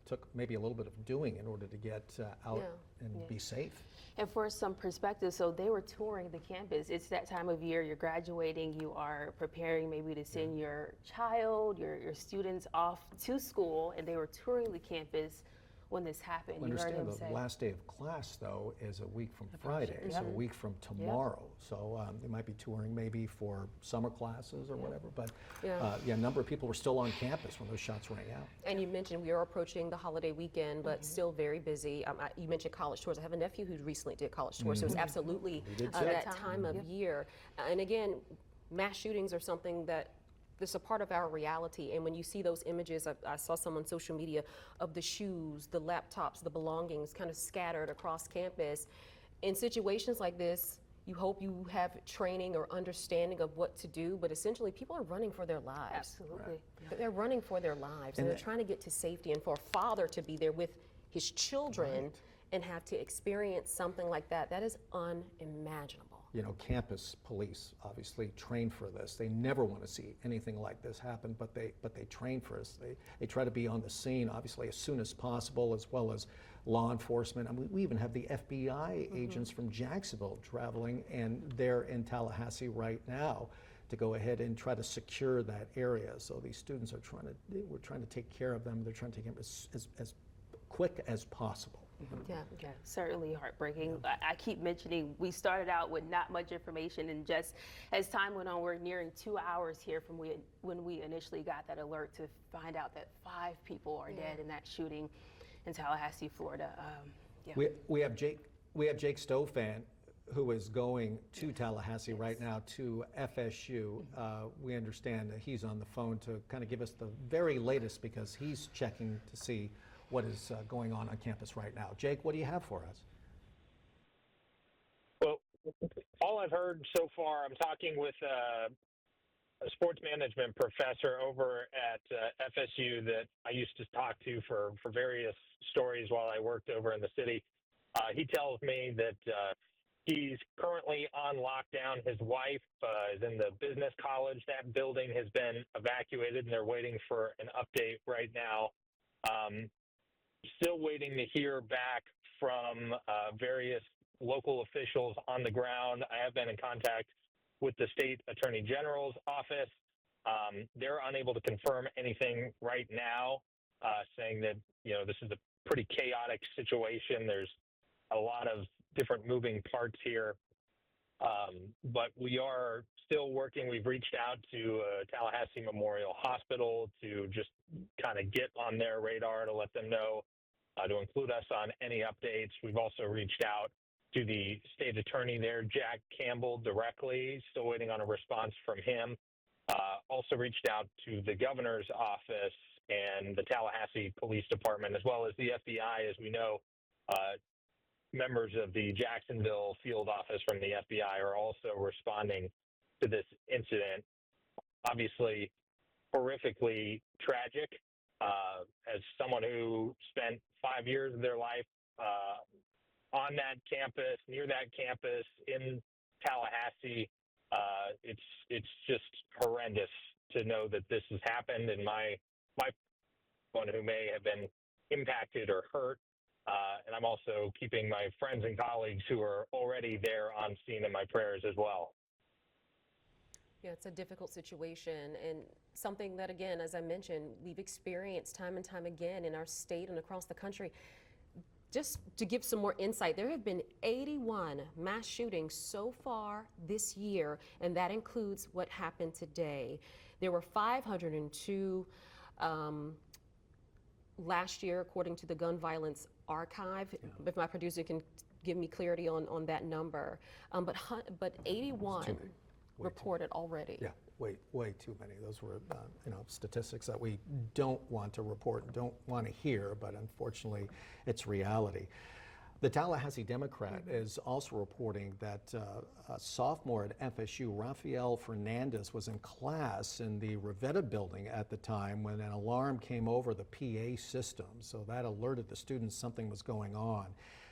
Speaker 2: took maybe a little bit of doing in order to get out and be safe.
Speaker 3: And for some perspective, so they were touring the campus. It's that time of year, you're graduating, you are preparing maybe to send your child, your students off to school, and they were touring the campus when this happened. You heard
Speaker 2: Understand
Speaker 3: him
Speaker 2: the
Speaker 3: say.
Speaker 2: last day of class, though, is a week from Friday, so a week from tomorrow. So they might be touring maybe for summer classes or whatever. But a number of people were still on campus when those shots rang out.
Speaker 6: And you mentioned we are approaching the holiday weekend, but still very busy. You mentioned college tours. I have a nephew who recently did college tours, so it's absolutely that time of year. And again, mass shootings are something that this a part of our reality. And when you see those images, I saw some on social media of the shoes, the laptops, the belongings kind of scattered across campus. In situations like this, you hope you have training or understanding of what to do, but essentially people are running for their lives.
Speaker 3: Absolutely.
Speaker 6: They're running for their lives, and they're trying to get to safety. And for a father to be there with his children and have to experience something like that, that is unimaginable.
Speaker 2: You know, campus police obviously train for this. They never want to see anything like this happen, but they train for this. They try to be on the scene, obviously, as soon as possible, as well as law enforcement. I mean, we even have the FBI agents from Jacksonville traveling, and they're in Tallahassee right now to go ahead and try to secure that area. So these students are we're trying to take care of them. They're trying to take care of them as quick as possible.
Speaker 3: Yeah, certainly heartbreaking. I keep mentioning we started out with not much information, and just as time went on, we're nearing 2 hours here from when we initially got that alert to find out that 5 people are dead in that shooting in Tallahassee, Florida.
Speaker 2: We have Jake Stofan, who is going to Tallahassee right now to FSU. We understand that he's on the phone to kind of give us the very latest, because he's checking to see what is going on campus right now. Jake, what do you have for us?
Speaker 4: Well, all I've heard so far, I'm talking with a sports management professor over at FSU that I used to talk to for various stories while I worked over in the city. He tells me that he's currently on lockdown. His wife is in the business college. That building has been evacuated, and they're waiting for an update right now. Still waiting to hear back from various local officials on the ground. I have been in contact with the state attorney general's office. They're unable to confirm anything right now, saying that, this is a pretty chaotic situation. There's a lot of different moving parts here. But we are still working. We've reached out to Tallahassee Memorial Hospital to just kind of get on their radar to let them know, to include us on any updates. We've also reached out to the state attorney there, Jack Campbell, directly, still waiting on a response from him. Also reached out to the governor's office and the Tallahassee Police Department, as well as the FBI. As we know, members of the Jacksonville field office from the FBI are also responding to this incident. Obviously, horrifically tragic. As someone who spent 5 years of their life on that campus, near that campus in Tallahassee, it's just horrendous to know that this has happened, and my one who may have been impacted or hurt. And I'm also keeping my friends and colleagues who are already there on scene in my prayers as well.
Speaker 6: Yeah, it's a difficult situation, and something that, again, as I mentioned, we've experienced time and time again in our state and across the country. Just to give some more insight, there have been 81 mass shootings so far this year, and that includes what happened today. There were 502 last year, according to the Gun Violence Archive. If my producer can give me clarity on that number. But 81 reported already.
Speaker 2: Yeah, way too many. Those were statistics that we don't want to report and don't want to hear, but unfortunately it's reality. The Tallahassee Democrat is also reporting that a sophomore at FSU, Rafael Fernandez, was in class in the Rivetta building at the time when an alarm came over the PA system. So that alerted the students something was going on.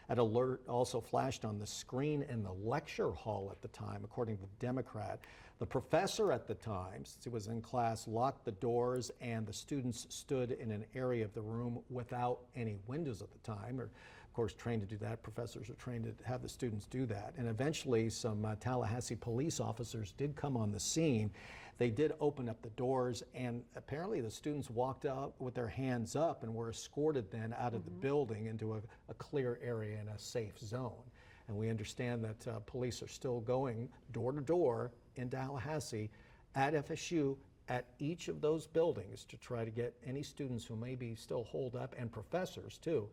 Speaker 2: An alert also flashed on the screen in the lecture hall at the time, according to the Democrat. The professor at the time, since he was in class, locked the doors, and the students stood in an area of the room without any windows at the time, or of course, trained to do that. Professors are trained to have the students do that. And eventually some Tallahassee police officers did come on the scene. They did open up the doors, and apparently the students walked out with their hands up and were escorted then out of the building into a clear area in a safe zone. And we understand that police are still going door to door in Tallahassee at FSU at each of those buildings to try to get any students who may be still holed up, and professors too,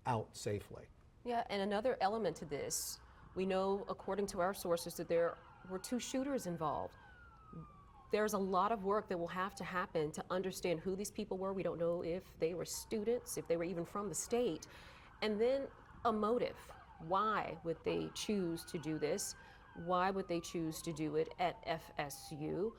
Speaker 2: out safely.
Speaker 6: Yeah, and another element to this, we know according to our sources that there were 2 shooters involved. There's a lot of work that will have to happen to understand who these people were. We don't know if they were students, if they were even from the state. And then a motive. Why would they choose to do this? Why would they choose to do it at FSU?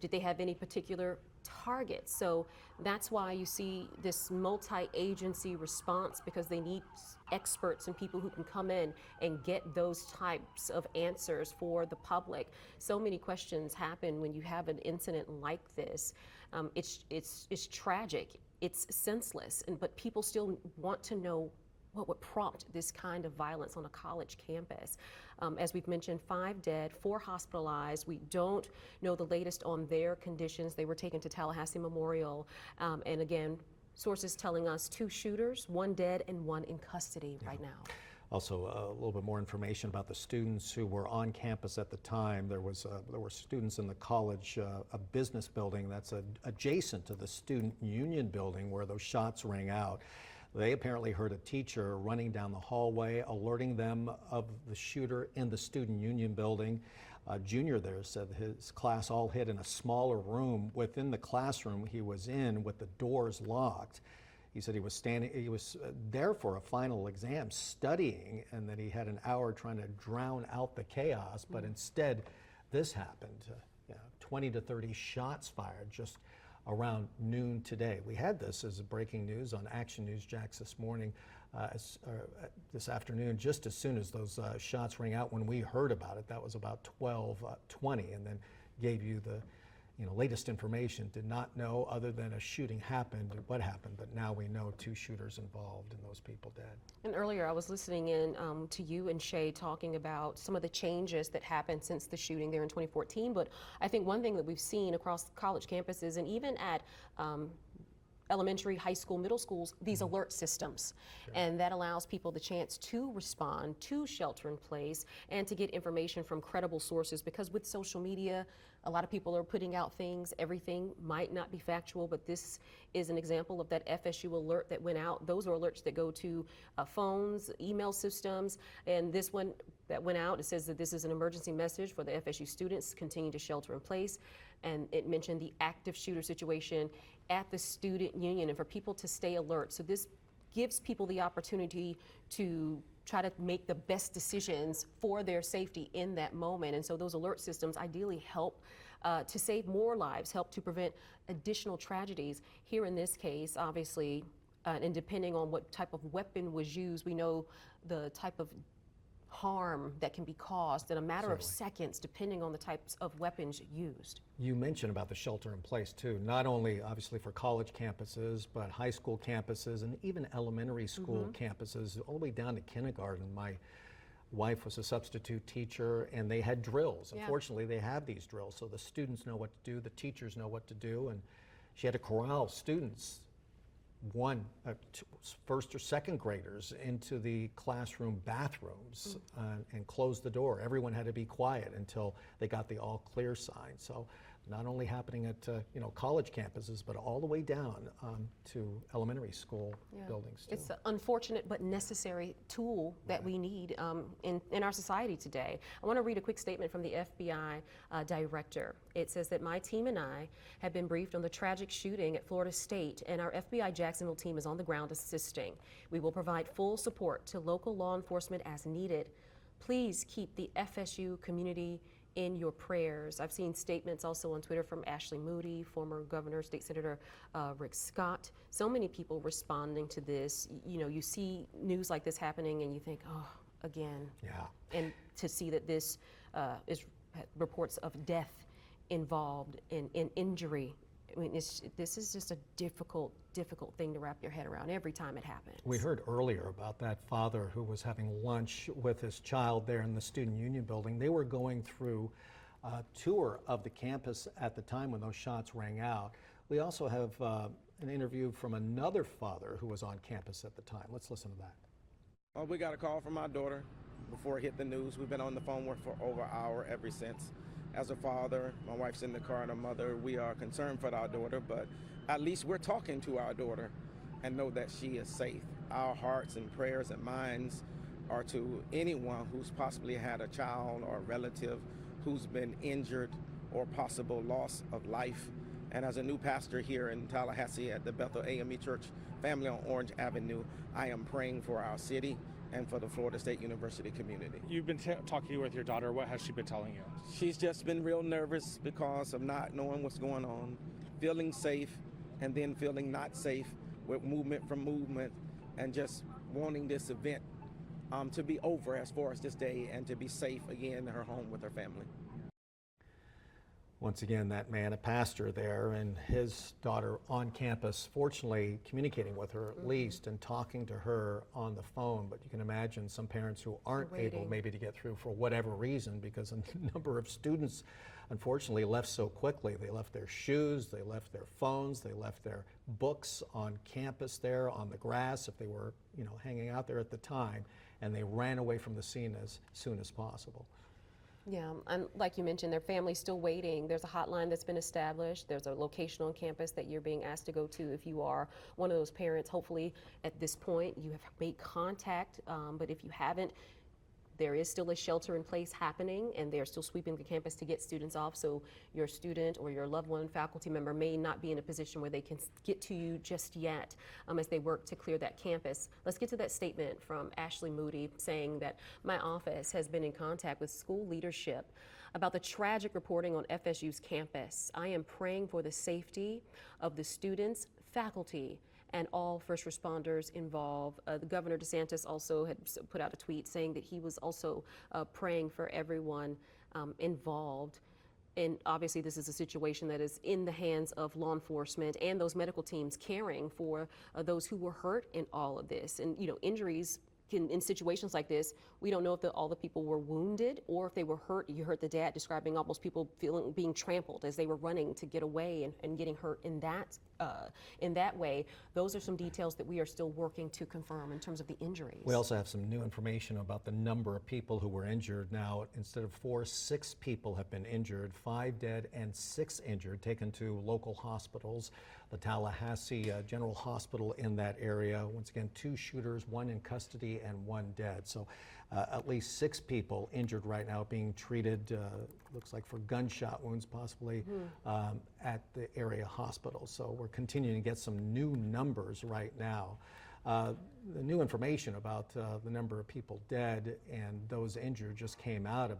Speaker 6: Did they have any particular target? So that's why you see this multi-agency response, because they need experts and people who can come in and get those types of answers for the public. So many questions happen when you have an incident like this. It's tragic, it's senseless, but people still want to know what would prompt this kind of violence on a college campus. As we've mentioned, 5 dead, 4 hospitalized. We don't know the latest on their conditions. They were taken to Tallahassee Memorial. And again, sources telling us 2 shooters, 1 dead and 1 in custody right now.
Speaker 2: Also, a little bit more information about the students who were on campus at the time. There were students in the college, a business building that's adjacent to the student union building where those shots rang out. They apparently heard a teacher running down the hallway, alerting them of the shooter in the student union building. A junior there said his class all hid in a smaller room within the classroom he was in with the doors locked. He said he was there for a final exam studying, and that he had an hour trying to drown out the chaos, but instead this happened. 20 to 30 shots fired just around noon today. We had this as breaking news on Action News Jax this morning, this afternoon, just as soon as those shots rang out. When we heard about it, that was about 12:20, and then gave you the latest information. Did not know, other than a shooting happened, what happened, but now we know 2 shooters involved and those people dead.
Speaker 6: And earlier I was listening in to you and Shay talking about some of the changes that happened since the shooting there in 2014, but I think one thing that we've seen across college campuses and even at elementary, high school, middle schools, these alert systems. Sure. And that allows people the chance to respond, to shelter in place, and to get information from credible sources, because with social media, a lot of people are putting out things. Everything might not be factual, but this is an example of that FSU alert that went out. Those are alerts that go to phones, email systems, and this one that went out, it says that this is an emergency message for the FSU students continue to shelter in place. And it mentioned the active shooter situation at the student union and for people to stay alert. So this gives people the opportunity to try to make the best decisions for their safety in that moment. And so those alert systems ideally help to save more lives, help to prevent additional tragedies. Here in this case, obviously, and depending on what type of weapon was used, we know the type of harm that can be caused in a matter of seconds, depending on the types of weapons used.
Speaker 2: You mentioned about the shelter in place too, not only obviously for college campuses, but high school campuses and even elementary school campuses, all the way down to kindergarten. My wife was a substitute teacher, and they had drills. Yeah. Unfortunately, they have these drills, so the students know what to do, the teachers know what to do, and she had to corral students, first or second graders, into the classroom bathrooms and close the door. Everyone had to be quiet until they got the all clear sign. So not only happening at college campuses, but all the way down to elementary school buildings too. It's
Speaker 6: an unfortunate but necessary tool that we need in our society today. I want to read a quick statement from the FBI director. It says that my team and I have been briefed on the tragic shooting at Florida State, and our FBI Jacksonville team is on the ground assisting. We will provide full support to local law enforcement as needed. Please keep the FSU community in your prayers. I've seen statements also on Twitter from Ashley Moody, former governor, State Senator Rick Scott. So many people responding to this. You see news like this happening and you think, oh, again.
Speaker 2: Yeah.
Speaker 6: And to see that this is reports of death involved in injury I mean, this is just a difficult thing to wrap your head around every time it happens.
Speaker 2: We heard earlier about that father who was having lunch with his child there in the Student Union building. They were going through a tour of the campus at the time when those shots rang out. We also have an interview from another father who was on campus at the time. Let's listen to that.
Speaker 8: We got a call from my daughter before it hit the news. We've been on the phone with her for over an hour ever since. As a father, my wife's in the car and a mother, we are concerned for our daughter, but at least we're talking to our daughter and know that she is safe. Our hearts and prayers and minds are to anyone who's possibly had a child or a relative who's been injured or possible loss of life. And as a new pastor here in Tallahassee at the Bethel AME Church family on Orange Avenue, I am praying for our city and for the Florida State University community.
Speaker 9: You've been talking with your daughter. What has she been telling you?
Speaker 8: She's just been real nervous because of not knowing what's going on, feeling safe, and then feeling not safe with movement from movement, and just wanting this event to be over as far as this day and to be safe again in her home with her family.
Speaker 2: Once again, that man, a pastor there, and his daughter on campus, fortunately communicating with her at least and talking to her on the phone. But you can imagine some parents who aren't able maybe to get through for whatever reason, because a number of students unfortunately left so quickly. They left their shoes, they left their phones, they left their books on campus there on the grass if they were, hanging out there at the time, and they ran away from the scene as soon as possible.
Speaker 6: Yeah, and like you mentioned, their family's still waiting. There's a hotline that's been established. There's a location on campus that you're being asked to go to if you are one of those parents. Hopefully, at this point, you have made contact, but if you haven't, there is still a shelter in place happening, and they're still sweeping the campus to get students off, so your student or your loved one, faculty member may not be in a position where they can get to you just yet as they work to clear that campus. Let's get to that statement from Ashley Moody saying that my office has been in contact with school leadership about the tragic reporting on FSU's campus. I am praying for the safety of the students, faculty, and all first responders involved. The Governor DeSantis also had put out a tweet saying that he was also praying for everyone involved. And obviously this is a situation that is in the hands of law enforcement and those medical teams caring for those who were hurt in all of this. And injuries in situations like this, we don't know if all the people were wounded or if they were hurt. You heard the dad describing almost people being trampled as they were running to get away and getting hurt in that way. Those are some details that we are still working to confirm in terms of the injuries.
Speaker 2: We also have some new information about the number of people who were injured. Now, instead of 4, 6 people have been injured, 5 dead and 6 injured, taken to local hospitals. The Tallahassee General Hospital in that area. Once again, 2 shooters, 1 in custody and 1 dead. So at least 6 people injured right now, being treated, looks like for gunshot wounds possibly, at the area hospital. So we're continuing to get some new numbers right now. The new information about the number of people dead and those injured just came out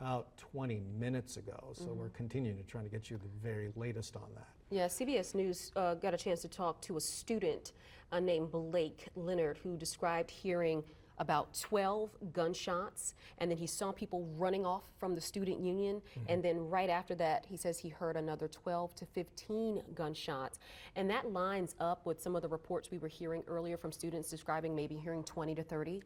Speaker 2: about 20 minutes ago. So we're continuing to try to get you the very latest on that.
Speaker 6: Yeah, CBS News got a chance to talk to a student named Blake Leonard who described hearing about 12 gunshots, and then he saw people running off from the student union, and then right after that he says he heard another 12 to 15 gunshots, and that lines up with some of the reports we were hearing earlier from students describing maybe hearing 20 to 30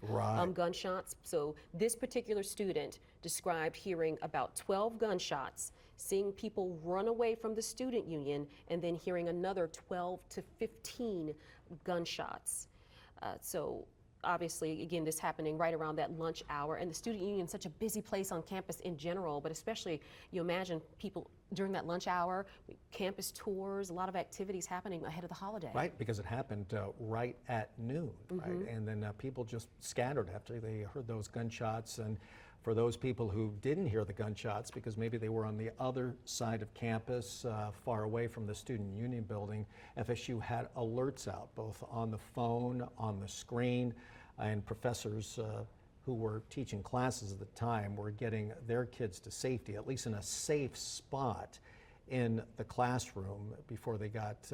Speaker 6: gunshots. So this particular student described hearing about 12 gunshots, seeing people run away from the student union, and then hearing another 12 to 15 gunshots. So obviously, again, this happening right around that lunch hour, and the student union is such a busy place on campus in general, but especially you imagine people during that lunch hour, campus tours, a lot of activities happening ahead of the holiday.
Speaker 2: Right, because it happened right at noon, right? And then people just scattered after they heard those gunshots. And for those people who didn't hear the gunshots because maybe they were on the other side of campus, far away from the student union building, FSU had alerts out both on the phone, on the screen, and professors who were teaching classes at the time were getting their kids to safety, at least in a safe spot in the classroom before they got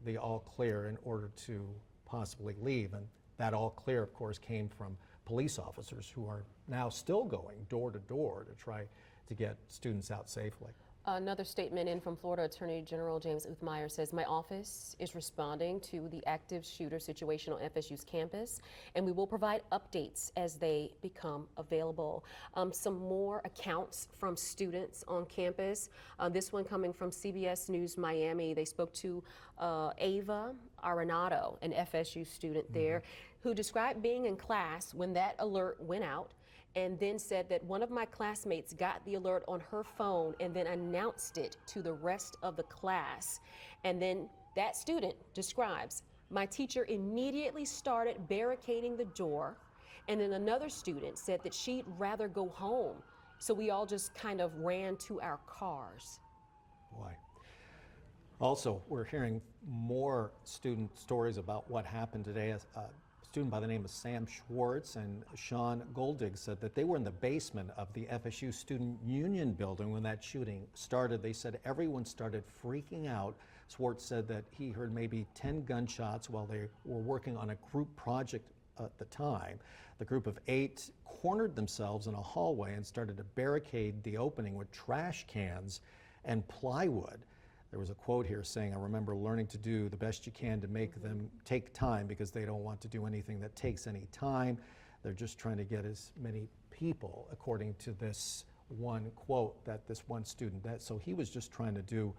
Speaker 2: the all clear in order to possibly leave. And that all clear, of course, came from police officers who are now still going door to door to try to get students out safely.
Speaker 6: Another statement in from Florida Attorney General James Uthmeyer says, my office is responding to the active shooter situation on FSU's campus, and we will provide updates as they become available. Some more accounts from students on campus. This one coming from CBS News Miami. They spoke to Ava Arenado, an FSU student there, who described being in class when that alert went out, and then said that one of my classmates got the alert on her phone and then announced it to the rest of the class. And then that student describes, my teacher immediately started barricading the door, and then another student said that she'd rather go home. So we all just kind of ran to our cars.
Speaker 2: Boy. Also, we're hearing more student stories about what happened today. A student by the name of Sam Schwartz and Sean Goldig said that they were in the basement of the FSU Student Union building when that shooting started. They said everyone started freaking out. Schwartz said that he heard maybe 10 gunshots while they were working on a group project at the time. The group of 8 cornered themselves in a hallway and started to barricade the opening with trash cans and plywood. There was a quote here saying, I remember learning to do the best you can to make them take time because they don't want to do anything that takes any time. They're just trying to get as many people, according to this one quote that this one student, so he was just trying to do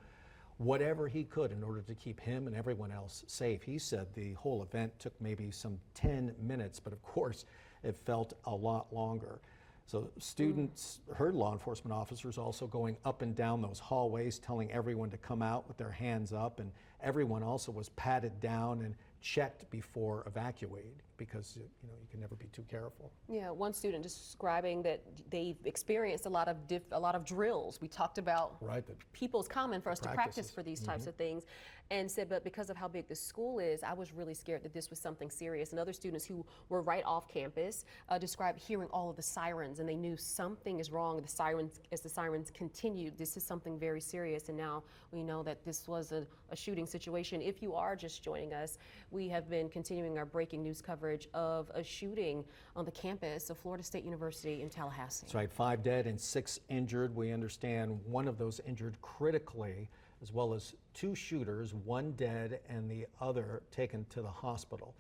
Speaker 2: whatever he could in order to keep him and everyone else safe. He said the whole event took maybe some 10 minutes, but of course it felt a lot longer. So students heard law enforcement officers also going up and down those hallways, telling everyone to come out with their hands up, and everyone also was patted down and checked before evacuating because you can never be too careful.
Speaker 6: Yeah, one student describing that they've experienced a lot of drills. We talked about people's common for us to practice for these types of things, and said, but because of how big the school is, I was really scared that this was something serious. And other students who were right off campus described hearing all of the sirens, and they knew something is wrong. As the sirens continued, this is something very serious, and now we know that this was a shooting situation. If you are just joining us, we have been continuing our breaking news coverage of a shooting on the campus of Florida State University in Tallahassee.
Speaker 2: That's right, 5 dead and 6 injured. We understand one of those injured critically, as well as 2 shooters, 1 dead and the other taken to the hospital.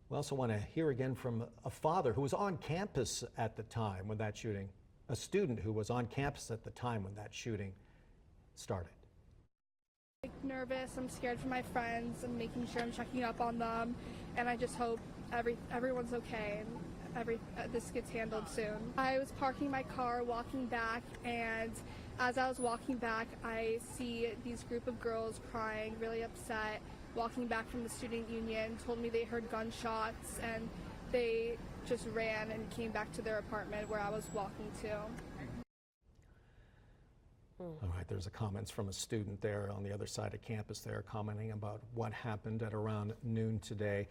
Speaker 2: We also want to hear again from a father who was on campus at the time when that shooting, a student who was on campus at the time when that shooting started.
Speaker 5: Nervous, I'm scared for my friends, I'm making sure I'm checking up on them, and I just hope everyone's okay and this gets handled soon. I was parking my car, walking back, and as I was walking back, I see these group of girls crying, really upset, walking back from the student union, told me they heard gunshots, and they just ran and came back to their apartment where I was walking to.
Speaker 2: All right, there's a comments from a student there on the other side of campus there commenting about what happened at around noon today.